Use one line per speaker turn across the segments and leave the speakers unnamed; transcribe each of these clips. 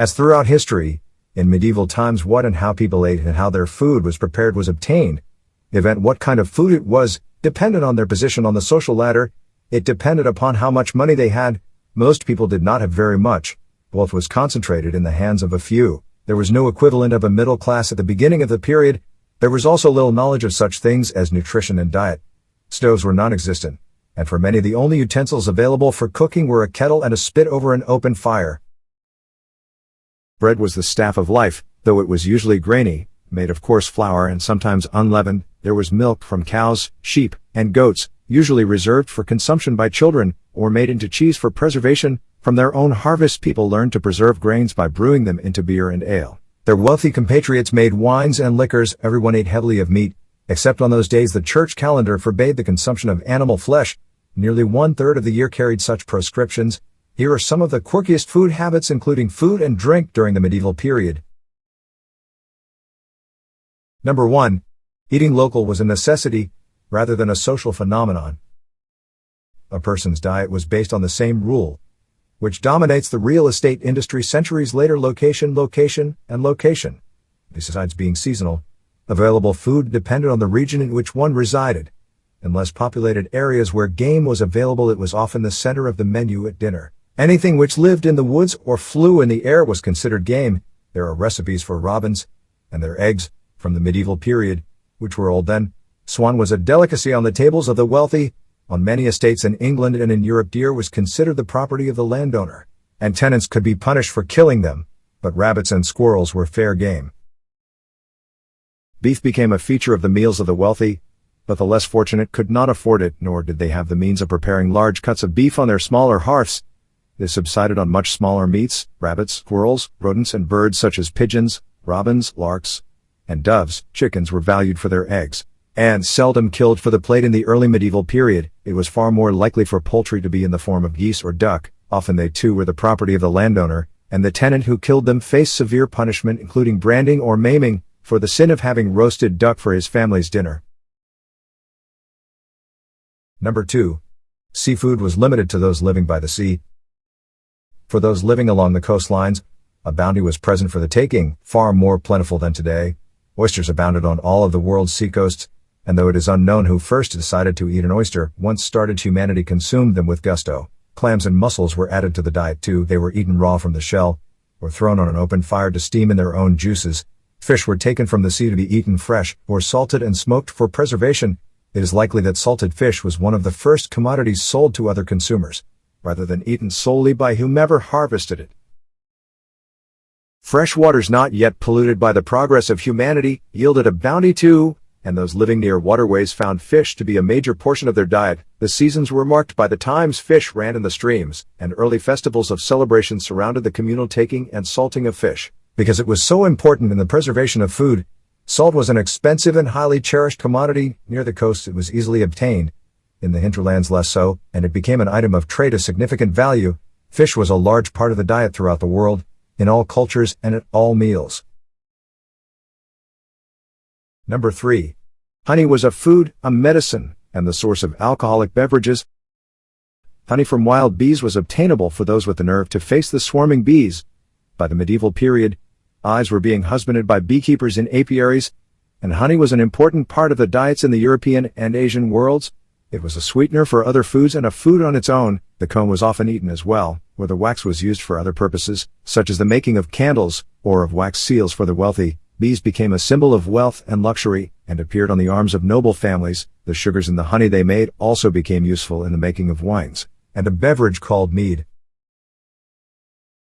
As throughout history, in medieval times what and how people ate and how their food was prepared was obtained. Event what kind of food it was, depended on their position on the social ladder. It depended upon how much money they had. Most people did not have very much. Wealth was concentrated in the hands of a few. There was no equivalent of a middle class at the beginning of the period. There was also little knowledge of such things as nutrition and diet. Stoves were non-existent, and for many the only utensils available for cooking were a kettle and a spit over an open fire. Bread was the staff of life, though it was usually grainy, made of coarse flour and sometimes unleavened. There was milk from cows, sheep, and goats, usually reserved for consumption by children, or made into cheese for preservation. From their own harvest people learned to preserve grains by brewing them into beer and ale. Their wealthy compatriots made wines and liquors. Everyone ate heavily of meat, except on those days the church calendar forbade the consumption of animal flesh. Nearly 1/3 of the year carried such proscriptions. Here are some of the quirkiest food habits including food and drink during the medieval period. Number 1. Eating local was a necessity, rather than a social phenomenon. A person's diet was based on the same rule, which dominates the real estate industry centuries later: location, and location. Besides being seasonal, available food depended on the region in which one resided. In less populated areas where game was available, it was often the center of the menu at dinner. Anything which lived in the woods or flew in the air was considered game. There are recipes for robins and their eggs from the medieval period, which were old then. Swan was a delicacy on the tables of the wealthy. On many estates in England and in Europe, deer was considered the property of the landowner, and tenants could be punished for killing them, but rabbits and squirrels were fair game. Beef became a feature of the meals of the wealthy, but the less fortunate could not afford it, nor did they have the means of preparing large cuts of beef on their smaller hearths. This subsided on much smaller meats: rabbits, squirrels, rodents, and birds such as pigeons, robins, larks, and doves. Chickens were valued for their eggs, and seldom killed for the plate. In the early medieval period, it was far more likely for poultry to be in the form of geese or duck. Often they too were the property of the landowner, and the tenant who killed them faced severe punishment, including branding or maiming, for the sin of having roasted duck for his family's dinner. Number 2. Seafood was limited to those living by the sea. For those living along the coastlines, a bounty was present for the taking, far more plentiful than today. Oysters abounded on all of the world's seacoasts, and though it is unknown who first decided to eat an oyster, once started, humanity consumed them with gusto. Clams and mussels were added to the diet too. They were eaten raw from the shell, or thrown on an open fire to steam in their own juices. Fish were taken from the sea to be eaten fresh, or salted and smoked for preservation. It is likely that salted fish was one of the first commodities sold to other consumers, rather than eaten solely by whomever harvested it. Fresh waters not yet polluted by the progress of humanity yielded a bounty too, and those living near waterways found fish to be a major portion of their diet. The seasons were marked by the times fish ran in the streams, and early festivals of celebration surrounded the communal taking and salting of fish. Because it was so important in the preservation of food, salt was an expensive and highly cherished commodity. Near the coast it was easily obtained, in the hinterlands less so, and it became an item of trade of significant value. Fish was a large part of the diet throughout the world, in all cultures and at all meals. Number 3. Honey was a food, a medicine, and the source of alcoholic beverages. Honey from wild bees was obtainable for those with the nerve to face the swarming bees. By the medieval period, hives were being husbanded by beekeepers in apiaries, and honey was an important part of the diets in the European and Asian worlds. It was a sweetener for other foods and a food on its own. The comb was often eaten as well, where the wax was used for other purposes, such as the making of candles, or of wax seals for the wealthy. Bees became a symbol of wealth and luxury, and appeared on the arms of noble families. The sugars in the honey they made also became useful in the making of wines, and a beverage called mead.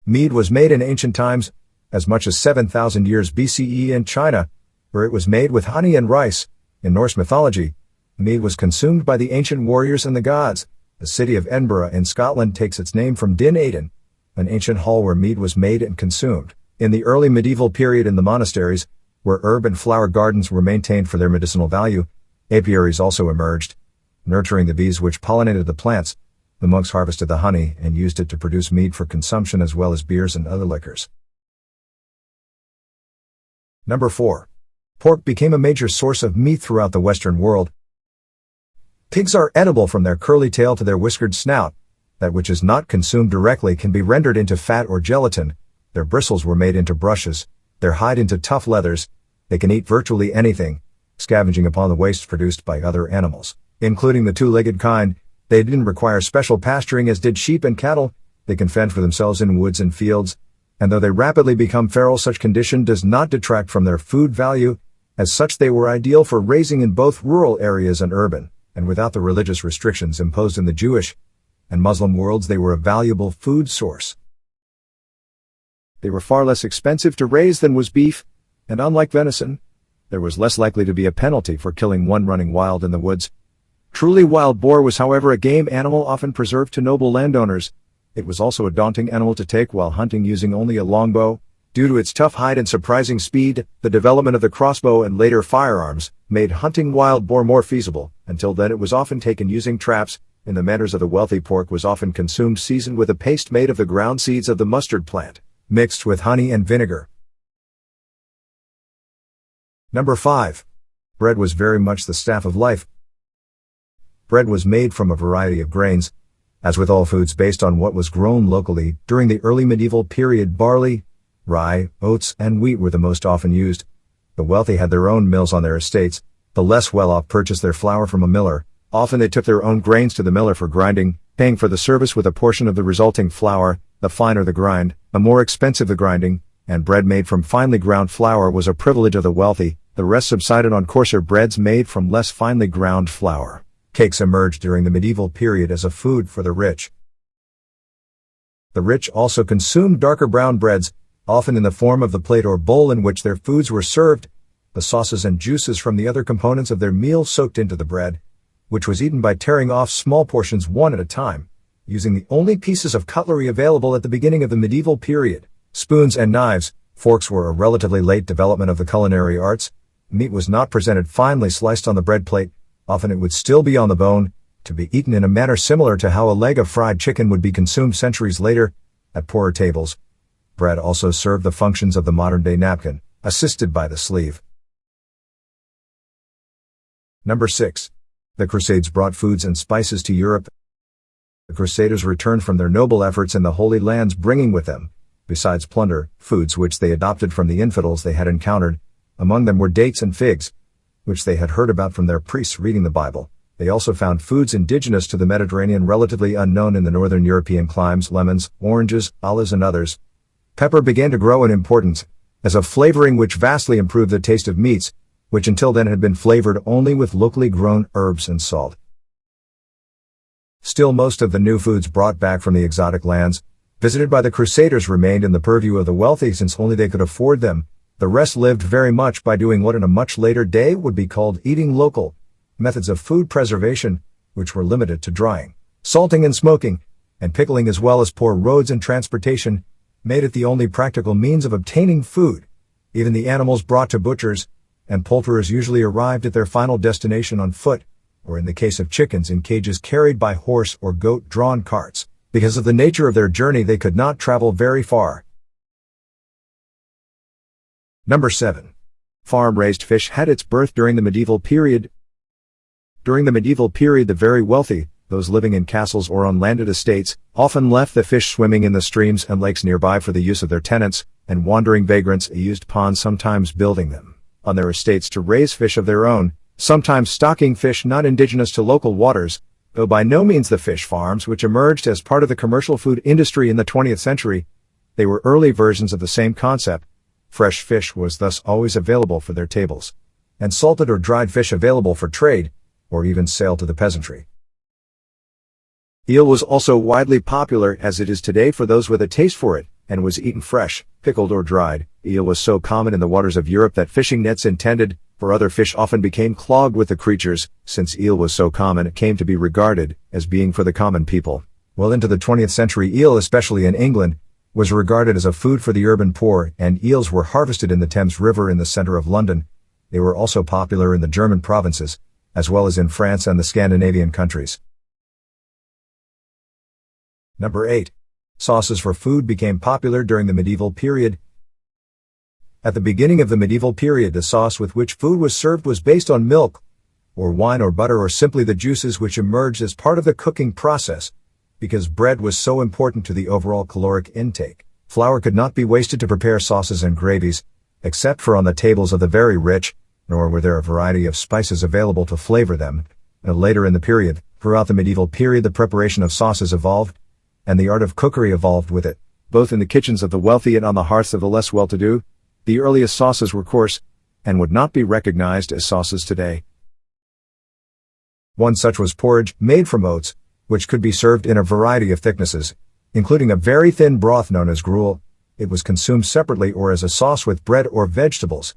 Mead was made in ancient times, as much as 7,000 years BCE in China, where it was made with honey and rice. In Norse mythology, mead was consumed by the ancient warriors and the gods. The city of Edinburgh in Scotland takes its name from Din Aidan, an ancient hall where mead was made and consumed. In the early medieval period, in the monasteries, where herb and flower gardens were maintained for their medicinal value, apiaries also emerged, nurturing the bees which pollinated the plants. The monks harvested the honey and used it to produce mead for consumption as well as beers and other liquors. Number 4. Pork became a major source of meat throughout the Western world. Pigs are edible from their curly tail to their whiskered snout. That which is not consumed directly can be rendered into fat or gelatin. Their bristles were made into brushes, their hide into tough leathers. They can eat virtually anything, scavenging upon the wastes produced by other animals, including the two-legged kind. They didn't require special pasturing as did sheep and cattle. They can fend for themselves in woods and fields, and though they rapidly become feral, such condition does not detract from their food value. As such, they were ideal for raising in both rural areas and urban, and without the religious restrictions imposed in the Jewish and Muslim worlds, they were a valuable food source. They were far less expensive to raise than was beef, and unlike venison, there was less likely to be a penalty for killing one running wild in the woods. Truly wild boar was, however, a game animal often preserved to noble landowners. It was also a daunting animal to take while hunting using only a longbow. Due to its tough hide and surprising speed, the development of the crossbow and later firearms made hunting wild boar more feasible. Until then, it was often taken using traps. In the manners of the wealthy, pork was often consumed seasoned with a paste made of the ground seeds of the mustard plant, mixed with honey and vinegar. Number 5. Bread was very much the staff of life. Bread was made from a variety of grains. As with all foods based on what was grown locally, during the early medieval period, barley, rye, oats, and wheat were the most often used. The wealthy had their own mills on their estates. The less well-off purchased their flour from a miller. Often they took their own grains to the miller for grinding, paying for the service with a portion of the resulting flour. The finer the grind, the more expensive the grinding, and bread made from finely ground flour was a privilege of the wealthy. The rest subsided on coarser breads made from less finely ground flour. Cakes emerged during the medieval period as a food for the rich. The rich also consumed darker brown breads, often in the form of the plate or bowl in which their foods were served. The sauces and juices from the other components of their meal soaked into the bread, which was eaten by tearing off small portions one at a time, using the only pieces of cutlery available at the beginning of the medieval period. Spoons and knives, forks were a relatively late development of the culinary arts. Meat was not presented finely sliced on the bread plate. Often it would still be on the bone, to be eaten in a manner similar to how a leg of fried chicken would be consumed centuries later. At poorer tables, bread also served the functions of the modern-day napkin, assisted by the sleeve. Number 6. The Crusades brought foods and spices to Europe. The Crusaders returned from their noble efforts in the Holy Lands, bringing with them, besides plunder, foods which they adopted from the infidels they had encountered. Among them were dates and figs, which they had heard about from their priests reading the Bible. They also found foods indigenous to the Mediterranean relatively unknown in the northern European climes: lemons, oranges, olives, and others. Pepper began to grow in importance as a flavoring which vastly improved the taste of meats, which until then had been flavored only with locally grown herbs and salt. Still, most of the new foods brought back from the exotic lands visited by the Crusaders remained in the purview of the wealthy, since only they could afford them. The rest lived very much by doing what in a much later day would be called eating local. Methods of food preservation, which were limited to drying, salting and smoking, and pickling, as well as poor roads and transportation, made it the only practical means of obtaining food. Even the animals brought to butchers and poulterers usually arrived at their final destination on foot, or in the case of chickens, in cages carried by horse or goat-drawn carts. Because of the nature of their journey, they could not travel very far. Number 7. Farm-raised fish had its birth during the medieval period. During the medieval period, the very wealthy, those living in castles or on landed estates, often left the fish swimming in the streams and lakes nearby for the use of their tenants, and wandering vagrants used ponds, sometimes building them on their estates to raise fish of their own, sometimes stocking fish not indigenous to local waters, though by no means the fish farms which emerged as part of the commercial food industry in the 20th century. They were early versions of the same concept. Fresh fish was thus always available for their tables, and salted or dried fish available for trade, or even sale to the peasantry. Eel was also widely popular, as it is today, for those with a taste for it, and was eaten fresh, pickled, or dried. Eel was so common in the waters of Europe that fishing nets intended for other fish often became clogged with the creatures. Since eel was so common, it came to be regarded as being for the common people. Well into the 20th century, eel, especially in England, was regarded as a food for the urban poor, and eels were harvested in the Thames River in the center of London. They were also popular in the German provinces, as well as in France and the Scandinavian countries. Number 8. Sauces for food became popular during the medieval period. At the beginning of the medieval period, the sauce with which food was served was based on milk, or wine, or butter, or simply the juices which emerged as part of the cooking process. Because bread was so important to the overall caloric intake, Flour could not be wasted to prepare sauces and gravies, except for on the tables of the very rich, nor were there a variety of spices available to flavor them. Later in the period, throughout the medieval period, the preparation of sauces evolved, and the art of cookery evolved with it, both in the kitchens of the wealthy and on the hearths of the less well-to-do. The earliest sauces were coarse, and would not be recognized as sauces today. One such was porridge, made from oats, which could be served in a variety of thicknesses, including a very thin broth known as gruel. It was consumed separately or as a sauce with bread or vegetables.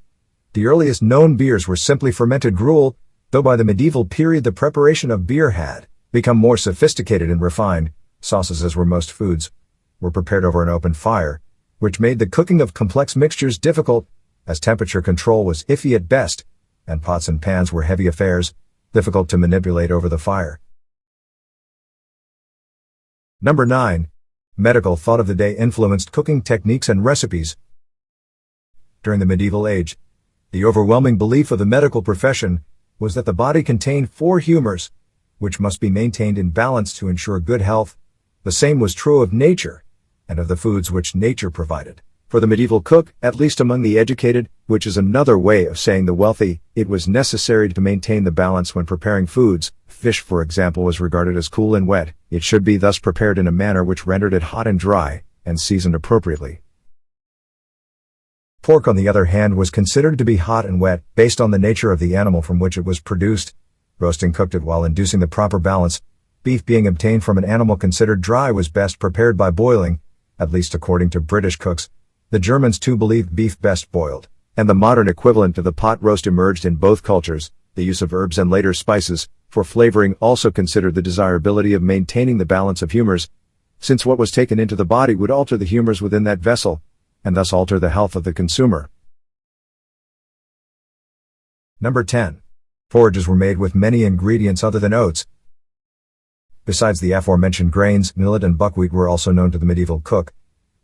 The earliest known beers were simply fermented gruel, though by the medieval period the preparation of beer had become more sophisticated and refined. Sauces, as were most foods, were prepared over an open fire, which made the cooking of complex mixtures difficult, as temperature control was iffy at best, and pots and pans were heavy affairs, difficult to manipulate over the fire. Number 9. Medical thought of the day influenced cooking techniques and recipes. During the medieval age, the overwhelming belief of the medical profession was that the body contained 4 humors, which must be maintained in balance to ensure good health. The same was true of nature, and of the foods which nature provided. For the medieval cook, at least among the educated, which is another way of saying the wealthy, it was necessary to maintain the balance when preparing foods. Fish, for example, was regarded as cool and wet. It should be thus prepared in a manner which rendered it hot and dry, and seasoned appropriately. Pork, on the other hand, was considered to be hot and wet, based on the nature of the animal from which it was produced. Roasting cooked it while inducing the proper balance. Beef, being obtained from an animal considered dry, was best prepared by boiling, at least according to British cooks. The Germans too believed beef best boiled, and the modern equivalent of the pot roast emerged in both cultures. The use of herbs and later spices for flavoring also considered the desirability of maintaining the balance of humors, since what was taken into the body would alter the humors within that vessel, and thus alter the health of the consumer. Number 10. Porridges were made with many ingredients other than oats. Besides the aforementioned grains, millet and buckwheat were also known to the medieval cook,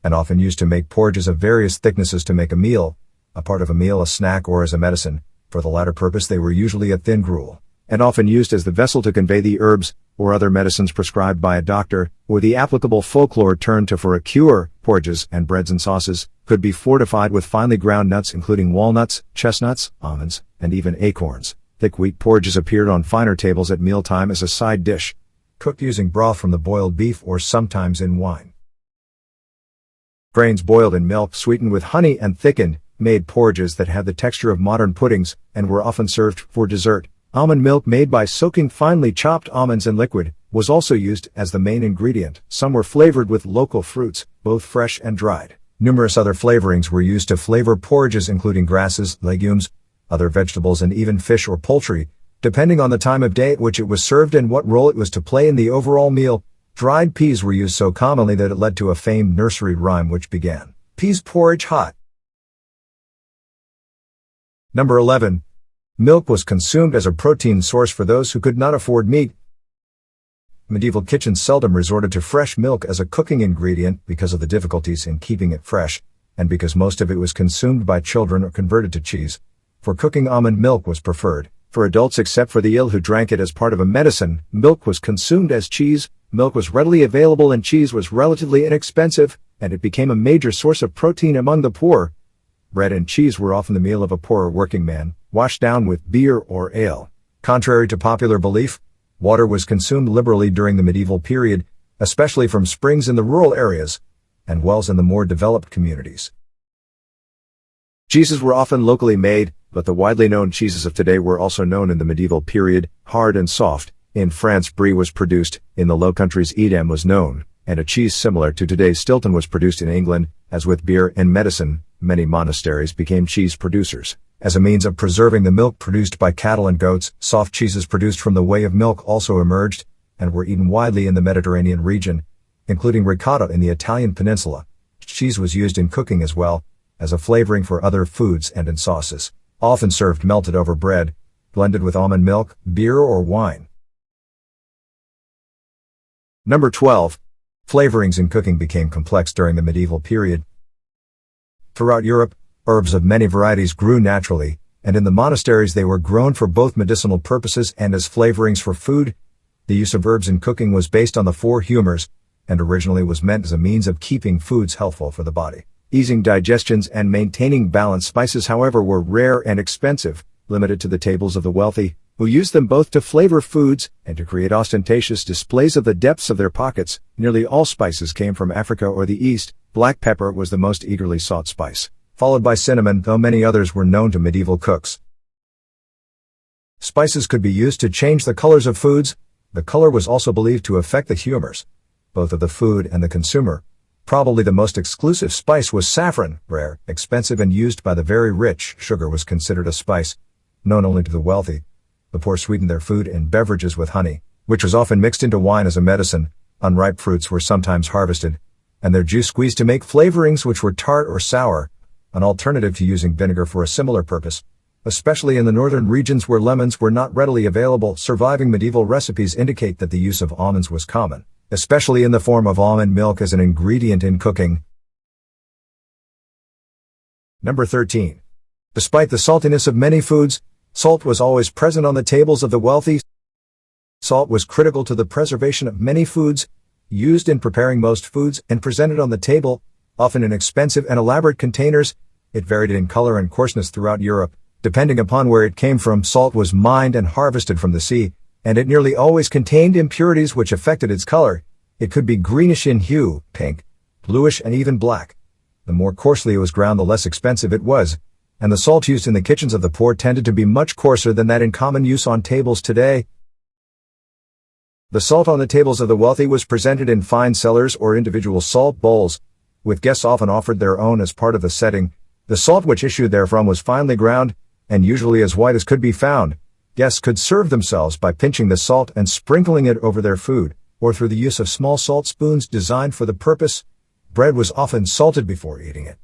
and often used to make porridges of various thicknesses to make a meal, a part of a meal, a snack, or as a medicine. For the latter purpose they were usually a thin gruel, and often used as the vessel to convey the herbs or other medicines prescribed by a doctor, or the applicable folklore turned to for a cure. Porridges and breads and sauces could be fortified with finely ground nuts, including walnuts, chestnuts, almonds, and even acorns. Thick wheat porridges appeared on finer tables at mealtime as a side dish, cooked using broth from the boiled beef or sometimes in wine. Grains boiled in milk, sweetened with honey and thickened, made porridges that had the texture of modern puddings, and were often served for dessert. Almond milk, made by soaking finely chopped almonds in liquid, was also used as the main ingredient. Some were flavored with local fruits, both fresh and dried. Numerous other flavorings were used to flavor porridges, including grasses, legumes, other vegetables, and even fish or poultry, depending on the time of day at which it was served and what role it was to play in the overall meal. Dried peas were used so commonly that it led to a famed nursery rhyme which began, "Peas porridge hot." Number 11. Milk was consumed as a protein source for those who could not afford meat. Medieval kitchens seldom resorted to fresh milk as a cooking ingredient because of the difficulties in keeping it fresh, and because most of it was consumed by children or converted to cheese. For cooking, almond milk was preferred. For adults, except for the ill who drank it as part of a medicine, milk was consumed as cheese. Milk was readily available and cheese was relatively inexpensive, and it became a major source of protein among the poor. Bread and cheese were often the meal of a poorer working man, washed down with beer or ale. Contrary to popular belief, water was consumed liberally during the medieval period, especially from springs in the rural areas, and wells in the more developed communities. Cheeses were often locally made, but the widely known cheeses of today were also known in the medieval period, hard and soft. In France, Brie was produced. In the Low Countries, Edam was known, and a cheese similar to today's Stilton was produced in England. As with beer and medicine, many monasteries became cheese producers. As a means of preserving the milk produced by cattle and goats, soft cheeses produced from the whey of milk also emerged, and were eaten widely in the Mediterranean region, including ricotta in the Italian peninsula. Cheese was used in cooking as well, as a flavoring for other foods and in sauces, often served melted over bread, blended with almond milk, beer, or wine. Number 12. Flavorings in cooking became complex during the medieval period. Throughout Europe, herbs of many varieties grew naturally, and in the monasteries they were grown for both medicinal purposes and as flavorings for food. The use of herbs in cooking was based on the 4 humors, and originally was meant as a means of keeping foods healthful for the body, easing digestions and maintaining balance. Spices, however, were rare and expensive, limited to the tables of the wealthy, who used them both to flavor foods and to create ostentatious displays of the depths of their pockets. Nearly all spices came from Africa or the East. Black pepper was the most eagerly sought spice, followed by cinnamon, though many others were known to medieval cooks. Spices could be used to change the colors of foods. The color was also believed to affect the humors, both of the food and the consumer. Probably the most exclusive spice was saffron, rare, expensive, and used by the very rich. Sugar was considered a spice, known only to the wealthy. The poor sweetened their food and beverages with honey, which was often mixed into wine as a medicine. Unripe fruits were sometimes harvested, and their juice squeezed to make flavorings which were tart or sour, an alternative to using vinegar for a similar purpose. Especially in the northern regions where lemons were not readily available, surviving medieval recipes indicate that the use of almonds was common, especially in the form of almond milk as an ingredient in cooking. Number 13. Despite the saltiness of many foods, salt was always present on the tables of the wealthy. Salt was critical to the preservation of many foods, used in preparing most foods and presented on the table, often in expensive and elaborate containers. It varied in color and coarseness throughout Europe. Depending upon where it came from, salt was mined and harvested from the sea, and it nearly always contained impurities which affected its color. It could be greenish in hue, pink, bluish, and even black. The more coarsely it was ground, the less expensive it was, and the salt used in the kitchens of the poor tended to be much coarser than that in common use on tables today. The salt on the tables of the wealthy was presented in fine cellars or individual salt bowls, with guests often offered their own as part of the setting. The salt which issued therefrom was finely ground, and usually as white as could be found. Guests could serve themselves by pinching the salt and sprinkling it over their food, or through the use of small salt spoons designed for the purpose. Bread was often salted before eating it.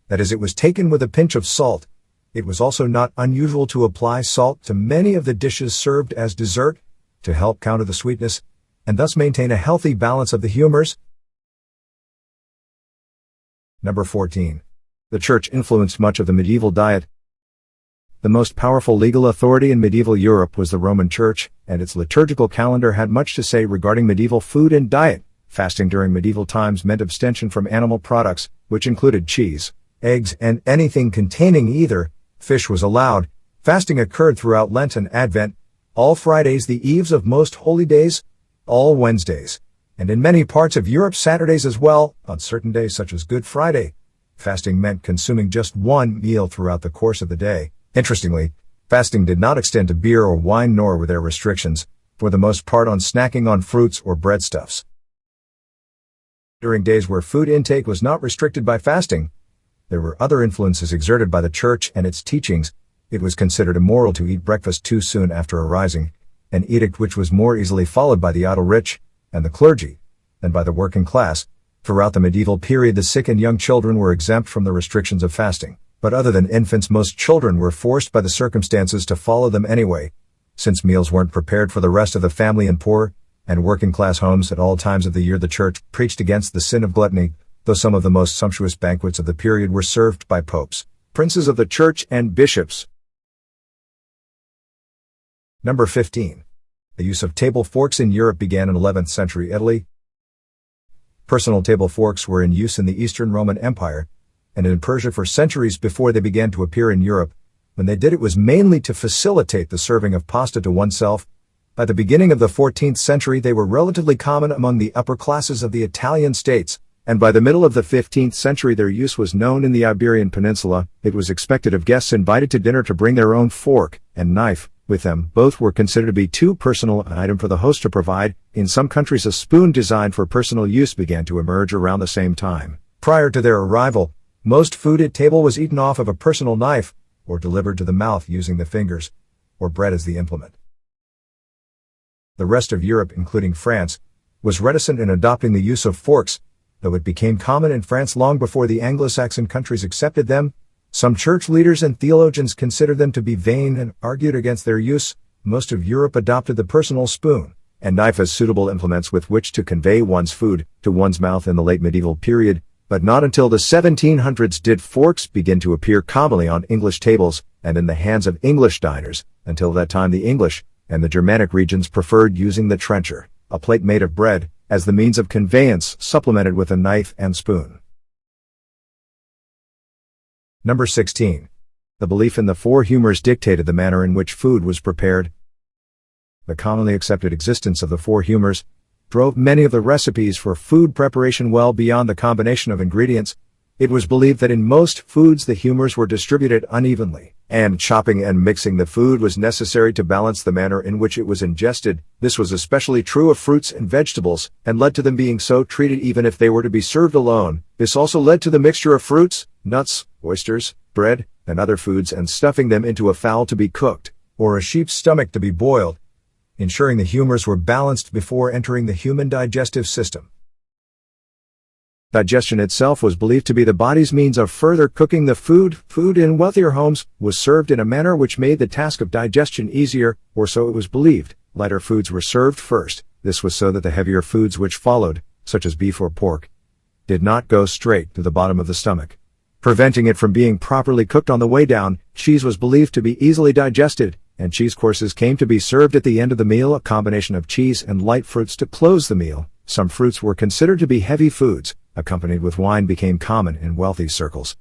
That is, it was taken with a pinch of salt. It was also not unusual to apply salt to many of the dishes served as dessert, to help counter the sweetness, and thus maintain a healthy balance of the humors. Number 14. The Church influenced much of the medieval diet. The most powerful legal authority in medieval Europe was the Roman Church, and its liturgical calendar had much to say regarding medieval food and diet. Fasting during medieval times meant abstention from animal products, which included cheese, eggs, and anything containing either. Fish was allowed. Fasting occurred throughout Lent and Advent, all Fridays, the eves of most holy days, all Wednesdays, and in many parts of Europe Saturdays as well. On certain days such as Good Friday, fasting meant consuming just one meal throughout the course of the day. Interestingly, fasting did not extend to beer or wine, nor were there restrictions, for the most part, on snacking on fruits or breadstuffs. During days where food intake was not restricted by fasting, there were other influences exerted by the Church and its teachings. It was considered immoral to eat breakfast too soon after arising, an edict which was more easily followed by the idle rich and the clergy than by the working class. Throughout the medieval period, the sick and young children were exempt from the restrictions of fasting. But other than infants, most children were forced by the circumstances to follow them anyway. Since meals weren't prepared for the rest of the family in poor and working class homes at all times of the year, the Church preached against the sin of gluttony, though some of the most sumptuous banquets of the period were served by popes, princes of the Church, and bishops. Number 15. The use of table forks in Europe began in 11th century Italy. Personal table forks were in use in the Eastern Roman Empire and in Persia for centuries before they began to appear in Europe. When they did, it was mainly to facilitate the serving of pasta to oneself. By the beginning of the 14th century, they were relatively common among the upper classes of the Italian states, and by the middle of the 15th century their use was known in the Iberian Peninsula. It was expected of guests invited to dinner to bring their own fork and knife with them. Both were considered to be too personal an item for the host to provide. In some countries, a spoon designed for personal use began to emerge around the same time. Prior to their arrival, most food at table was eaten off of a personal knife, or delivered to the mouth using the fingers, or bread as the implement. The rest of Europe, including France, was reticent in adopting the use of forks, though it became common in France long before the Anglo-Saxon countries accepted them. Some church leaders and theologians considered them to be vain and argued against their use. Most of Europe adopted the personal spoon and knife as suitable implements with which to convey one's food to one's mouth in the late medieval period. But not until the 1700s did forks begin to appear commonly on English tables and in the hands of English diners. Until that time, the English and the Germanic regions preferred using the trencher, a plate made of bread, as the means of conveyance, supplemented with a knife and spoon. Number 16. The belief in the four humors dictated the manner in which food was prepared. The commonly accepted existence of the four humors drove many of the recipes for food preparation well beyond the combination of ingredients. It was believed that in most foods the humors were distributed unevenly, and chopping and mixing the food was necessary to balance the manner in which it was ingested. This was especially true of fruits and vegetables, and led to them being so treated even if they were to be served alone. This also led to the mixture of fruits, nuts, oysters, bread, and other foods and stuffing them into a fowl to be cooked, or a sheep's stomach to be boiled, ensuring the humors were balanced before entering the human digestive system. Digestion itself was believed to be the body's means of further cooking the food. Food in wealthier homes was served in a manner which made the task of digestion easier, or so it was believed. Lighter foods were served first. This was so that the heavier foods which followed, such as beef or pork, did not go straight to the bottom of the stomach, preventing it from being properly cooked on the way down. Cheese was believed to be easily digested, and cheese courses came to be served at the end of the meal, a combination of cheese and light fruits to close the meal. Some fruits were considered to be heavy foods, accompanied with wine became common in wealthy circles.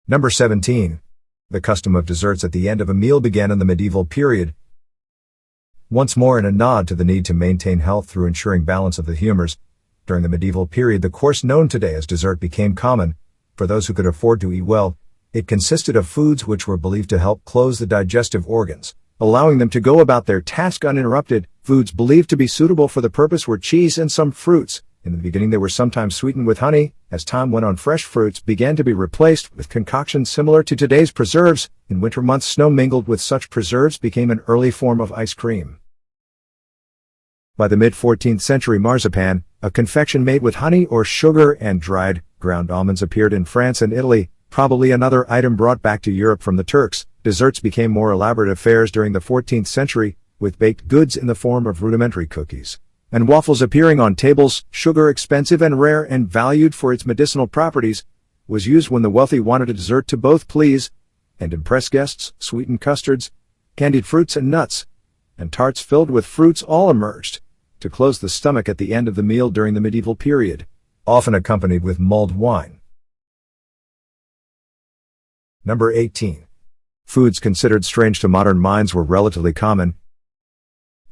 Number 17. The custom of desserts at the end of a meal began in the medieval period. Once more in a nod to the need to maintain health through ensuring balance of the humors, during the medieval period the course known today as dessert became common. For those who could afford to eat well, it consisted of foods which were believed to help close the digestive organs, allowing them to go about their task uninterrupted. Foods believed to be suitable for the purpose were cheese and some fruits. In the beginning they were sometimes sweetened with honey. As time went on, fresh fruits began to be replaced with concoctions similar to today's preserves. In winter months, snow mingled with such preserves became an early form of ice cream. By the mid-14th century, marzipan, a confection made with honey or sugar and dried, ground almonds, appeared in France and Italy, probably another item brought back to Europe from the Turks. Desserts became more elaborate affairs during the 14th century, with baked goods in the form of rudimentary cookies and waffles appearing on tables. Sugar, expensive and rare and valued for its medicinal properties, was used when the wealthy wanted a dessert to both please and impress guests. Sweetened custards, candied fruits and nuts, and tarts filled with fruits all emerged to close the stomach at the end of the meal during the medieval period, often accompanied with mulled wine. Number 18. Foods considered strange to modern minds were relatively common.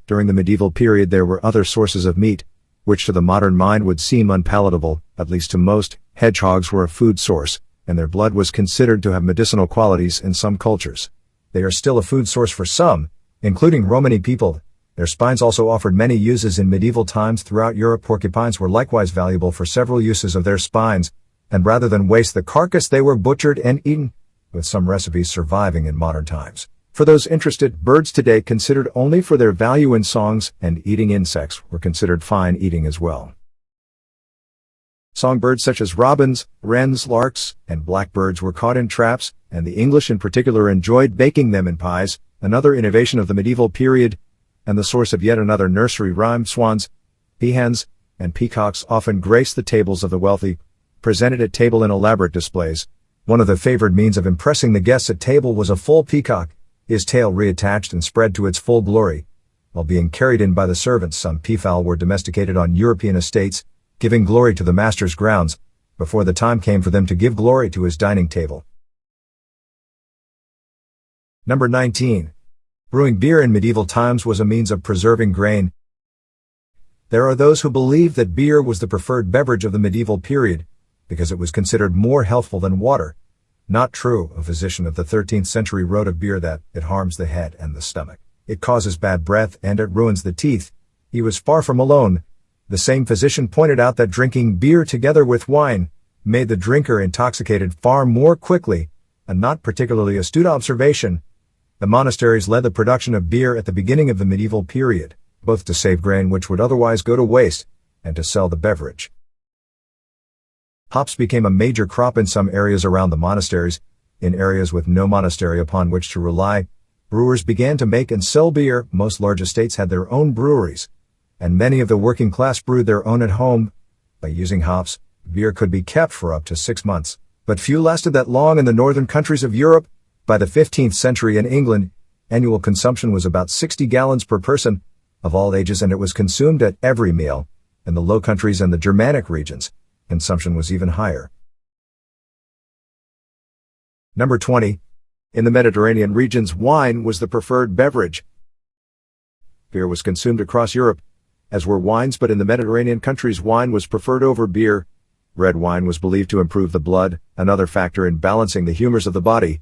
During the medieval period there were other sources of meat, which to the modern mind would seem unpalatable, at least to most. Hedgehogs were a food source, and their blood was considered to have medicinal qualities in some cultures. They are still a food source for some, including Romani people. Their spines also offered many uses in medieval times throughout Europe. Porcupines were likewise valuable for several uses of their spines, and rather than waste the carcass they were butchered and eaten, with some recipes surviving in modern times. For those interested, birds today considered only for their value in songs and eating insects were considered fine eating as well. Songbirds such as robins, wrens, larks, and blackbirds were caught in traps, and the English in particular enjoyed baking them in pies, another innovation of the medieval period, and the source of yet another nursery rhyme. Swans, peahens, and peacocks often graced the tables of the wealthy, presented at table in elaborate displays. One of the favored means of impressing the guests at table was a full peacock, his tail reattached and spread to its full glory, while being carried in by the servants. Some peafowl were domesticated on European estates, giving glory to the master's grounds, before the time came for them to give glory to his dining table. Number 19. Brewing beer in medieval times was a means of preserving grain. There are those who believe that beer was the preferred beverage of the medieval period, because it was considered more healthful than water. Not true. A physician of the 13th century wrote of beer that it harms the head and the stomach, it causes bad breath, and it ruins the teeth. He was far from alone. The same physician pointed out that drinking beer together with wine made the drinker intoxicated far more quickly, a not particularly astute observation. The monasteries led the production of beer at the beginning of the medieval period, both to save grain which would otherwise go to waste, and to sell the beverage. Hops became a major crop in some areas around the monasteries. In areas with no monastery upon which to rely, brewers began to make and sell beer. Most large estates had their own breweries, and many of the working class brewed their own at home. By using hops, beer could be kept for up to 6 months, but few lasted that long in the northern countries of Europe. By the 15th century in England, annual consumption was about 60 gallons per person, of all ages, and it was consumed at every meal. In the Low Countries and the Germanic regions, consumption was even higher. Number 20. In the Mediterranean regions, wine was the preferred beverage. Beer was consumed across Europe, as were wines, but in the Mediterranean countries wine was preferred over beer. Red wine was believed to improve the blood, another factor in balancing the humors of the body.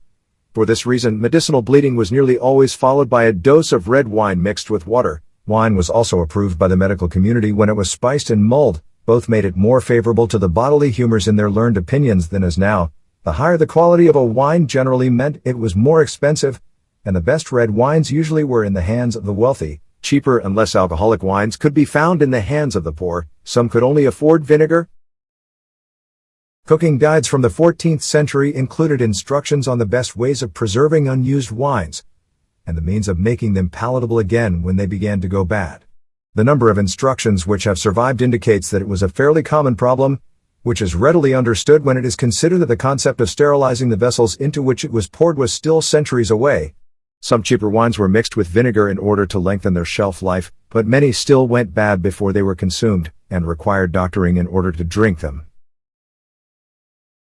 For this reason, medicinal bleeding was nearly always followed by a dose of red wine mixed with water. Wine was also approved by the medical community when it was spiced and mulled. Both made it more favorable to the bodily humors in their learned opinions than is now. The higher the quality of a wine generally meant it was more expensive, and the best red wines usually were in the hands of the wealthy. Cheaper and less alcoholic wines could be found in the hands of the poor. Some could only afford vinegar. Cooking guides from the 14th century included instructions on the best ways of preserving unused wines, and the means of making them palatable again when they began to go bad. The number of instructions which have survived indicates that it was a fairly common problem, which is readily understood when it is considered that the concept of sterilizing the vessels into which it was poured was still centuries away. Some cheaper wines were mixed with vinegar in order to lengthen their shelf life, but many still went bad before they were consumed, and required doctoring in order to drink them.